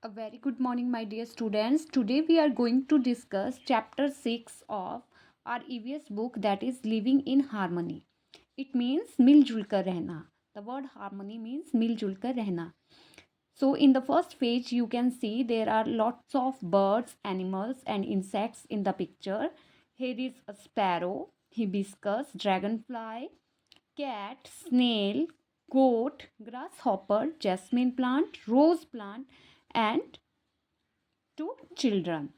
A very good morning, my dear students. Today we are going to discuss chapter 6 of our EVS book, that is Living in Harmony. It means मिलजुल कर रहना. The word harmony means मिलजुल कर रहना. So in the first page you can see there are lots of birds, animals and insects in the picture. Here is a sparrow, hibiscus, dragonfly, cat, snail, goat, grasshopper, jasmine plant, rose plant and two children.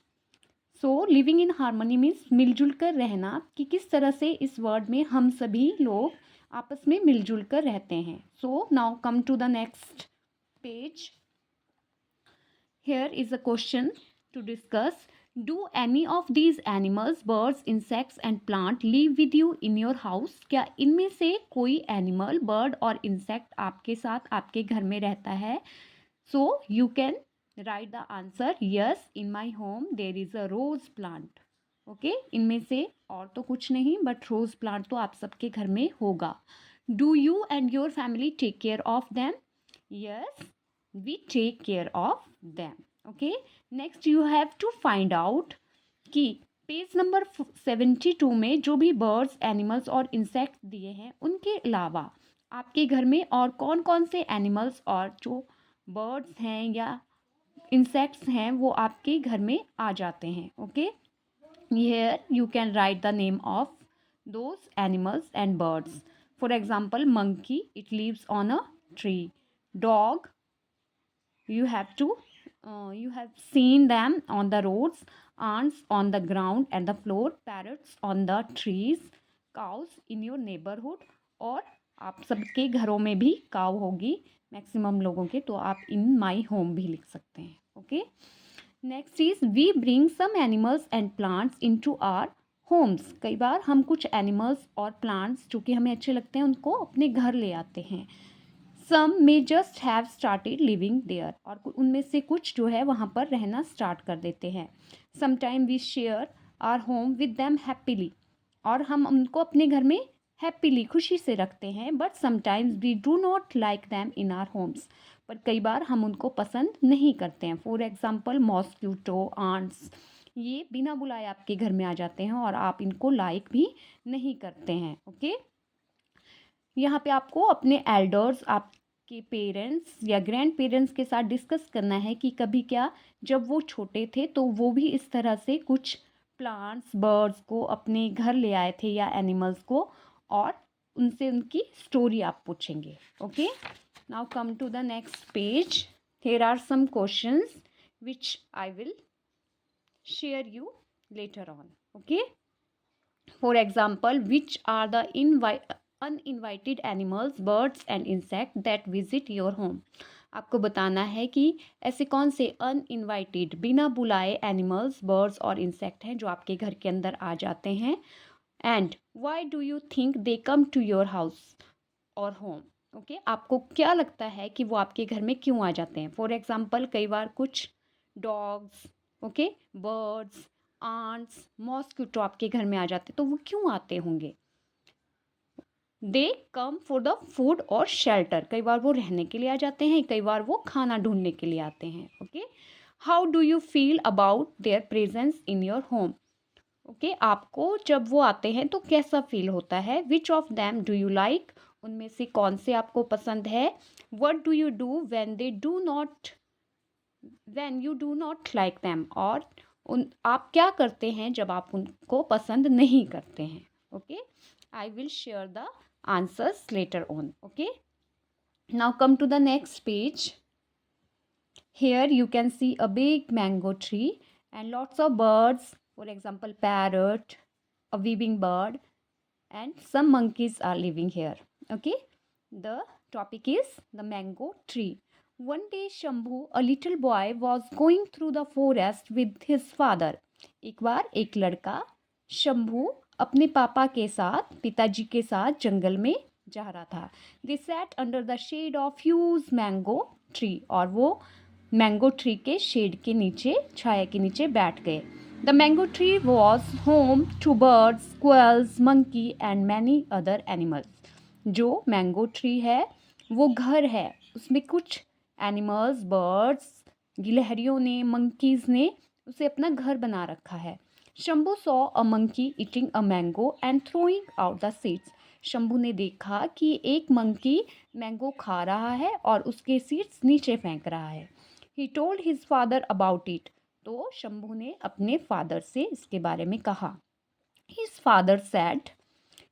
So living in harmony means मिलजुल कर रहना, कि किस तरह से इस word में हम सभी लोग आपस में मिलजुल कर रहते हैं. So now come to the next page. Here is a question to discuss. Do any of these animals, birds, insects and plant live with you in your house? क्या इनमें से कोई एनिमल, बर्ड और इंसेक्ट आपके साथ आपके घर में रहता है? So you can write the answer. Yes, in my home there is a rose plant. Okay, इनमें से और तो कुछ नहीं, बट रोज प्लांट तो आप सबके घर में होगा. Do you and your family take care of them? Yes, we take care of them. Okay, next you have to find out कि पेज नंबर 72 में जो भी बर्ड्स, एनिमल्स और इंसेक्ट्स दिए हैं, उनके अलावा आपके घर में और कौन कौन से एनिमल्स और जो बर्ड्स हैं या इंसेक्ट्स हैं वो आपके घर में आ जाते हैं. Okay, here you can write the name of those animals and birds. For example, monkey, it lives on a tree. Dog, you have to you have seen them on the roads. Ants on the ground and the floor. Parrots on the trees. Cows in your neighborhood. और आप सबके घरों में भी काव होगी, maximum लोगों के, तो आप इन माई होम भी लिख सकते हैं. Okay, next is we bring some animals and plants into our homes. कई बार हम कुछ एनिमल्स और प्लांट्स जो कि हमें अच्छे लगते हैं उनको अपने घर ले आते हैं. Some may just have started living there. और उनमें से कुछ जो है वहाँ पर रहना स्टार्ट कर देते हैं. Sometime we share our home with them happily. और हम उनको अपने घर में हैप्पीली, खुशी से रखते हैं. But sometimes we do not like them in our homes. पर कई बार हम उनको पसंद नहीं करते हैं. फॉर एग्जाम्पल, मॉस्क्यूटो, आंट्स, ये बिना बुलाए आपके घर में आ जाते हैं और आप इनको लाइक भी नहीं करते हैं. ओके, यहाँ पे आपको अपने एल्डर्स, आपके पेरेंट्स या ग्रैंड पेरेंट्स के साथ डिस्कस करना है कि कभी क्या जब वो छोटे थे तो वो भी इस तरह से कुछ प्लांट्स, बर्ड्स को अपने घर ले आए थे या एनिमल्स को, और उनसे उनकी स्टोरी आप पूछेंगे. Okay, now come to the next page. Here are some questions which I will share you later on. Okay, for example, which are the uninvited animals, birds and insects that visit your home. आपको बताना है कि ऐसे कौन से uninvited, बिना बुलाए animals, birds और इंसेक्ट हैं जो आपके घर के अंदर आ जाते हैं. And why do you think they come to your house और होम. ओके, आपको क्या लगता है कि वो आपके घर में क्यों आ जाते हैं. फॉर एग्जाम्पल, कई बार कुछ dogs, okay, birds, ants, mosquito आपके घर में आ जाते, तो वो क्यों आते होंगे. दे कम फॉर द फूड और शेल्टर. कई बार वो रहने के लिए आ जाते हैं, कई बार वो खाना ढूंढने के लिए आते हैं. Okay, how do you feel about their presence in your home. Okay, आपको जब वो आते हैं तो कैसा फील होता है. Which of them do you like. उनमें से कौन से आपको पसंद है. What do you do when you do not like them. और आप क्या करते हैं जब आप उनको पसंद नहीं करते हैं. Okay, I will share the answers later on. Okay, now come to the next page. Here you can see a big mango tree and lots of birds. For example, parrot, a weaving bird, and some monkeys are living here. Okay, the topic is the mango tree. One day Shambhu, a little boy, was going through the forest with his father. एक बार एक लड़का शंभू अपने पापा के साथ, पिताजी के साथ जंगल में जा रहा था. They sat under the shade of huge mango tree. और वो मैंगो ट्री के शेड के नीचे, छाया के नीचे बैठ गए. The mango tree was home to birds, squirrels, monkey and many other animals. जो मैंगो ट्री है वो घर है, उसमें कुछ एनिमल्स, बर्ड्स, गिलहरियों ने, मंकीज ने उसे अपना घर बना रखा है। Shambhu saw a monkey eating a mango and throwing out the seeds. Shambhu ने देखा कि एक मंकी मैंगो खा रहा है और उसके सीड्स नीचे फेंक रहा है। He told his father about it. तो शंभू ने अपने फादर से इसके बारे में कहा। His father said,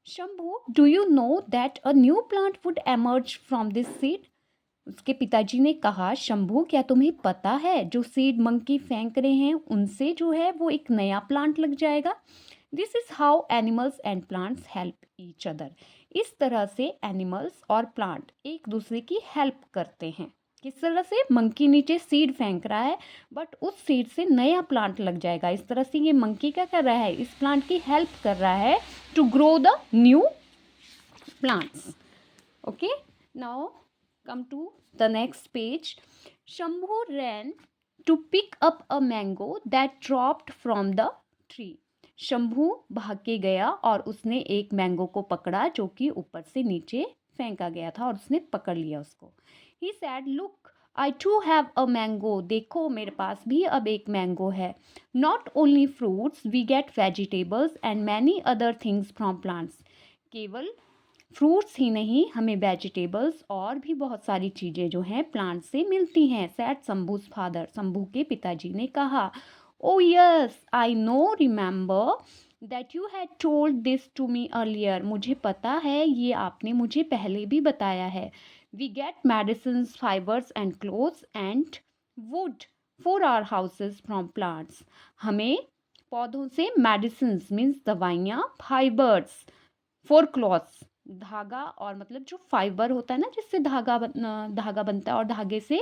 Shambhu, do you know that a new plant would emerge from this seed? उसके पिताजी ने कहा, शंभू, क्या तुम्हें पता है जो सीड मंकी फेंक रहे हैं उनसे जो है वो एक नया प्लांट लग जाएगा। This is how animals and plants help each other. इस तरह से एनिमल्स और प्लांट एक दूसरे की हेल्प करते हैं। किस तरह से? मंकी नीचे सीड फेंक रहा है बट उस सीड से नया प्लांट लग जाएगा। इस तरह से ये मंकी क्या कर रहा है? इस प्लांट की हेल्प कर रहा है to grow the new plants. Okay, now come to the next page. Shambhu ran to pick up a mango that dropped from the tree. Shambhu भाग के गया और उसने एक मैंगो को पकड़ा जो कि ऊपर से नीचे फेंका गया था और उसने पकड़ लिया उसको। He said, look, I too have a mango. देखो मेरे पास भी अब एक मैंगो है। Not only fruits, we get vegetables and many other things from plants. केवल फ्रूट्स ही नहीं, हमें वेजिटेबल्स और भी बहुत सारी चीज़ें जो हैं प्लांट से मिलती हैं। सैड शंभूज फादर, शंभू के पिताजी ने कहा। Oh yes, I know, remember that you had told this to me earlier. मुझे पता है, ये आपने मुझे पहले भी बताया है। We get medicine, fibres and clothes and wood for our houses from plants. हमें पौधों से मेडिसिन मीन्स दवाइयाँ, फाइबर्स फॉर क्लॉथ्स धागा, और मतलब जो फाइबर होता है ना जिससे धागा बनता है और धागे से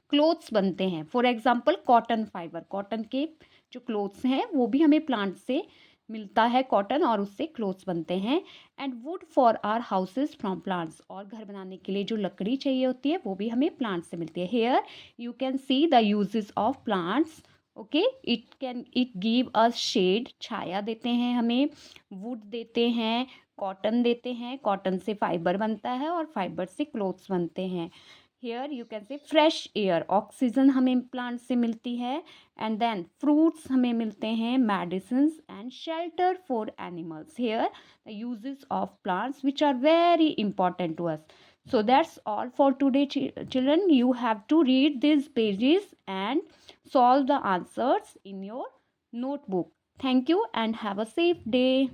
क्लोथ्स बनते हैं। For example cotton fibre, cotton के जो क्लोथ्स हैं वो भी हमें प्लांट से मिलता है, कॉटन, और उससे क्लोथ्स बनते हैं। And wood for our houses from plants, और घर बनाने के लिए जो लकड़ी चाहिए होती है वो भी हमें प्लांट से मिलती है। Here you can see the uses of plants. Okay, it give us shade, छाया देते हैं हमें, वुड देते हैं, कॉटन देते हैं, कॉटन से फाइबर बनता है और फाइबर से क्लोथ्स बनते हैं। Here you can see fresh air, oxygen हमें प्लांट से मिलती है। एंड देन फ्रूट्स हमें मिलते हैं, medicine and shelter for animals. Here the uses of plants which are very important to us. So that's all for today, children. You have to read these pages and solve the answers in your notebook. Thank you and have a safe day.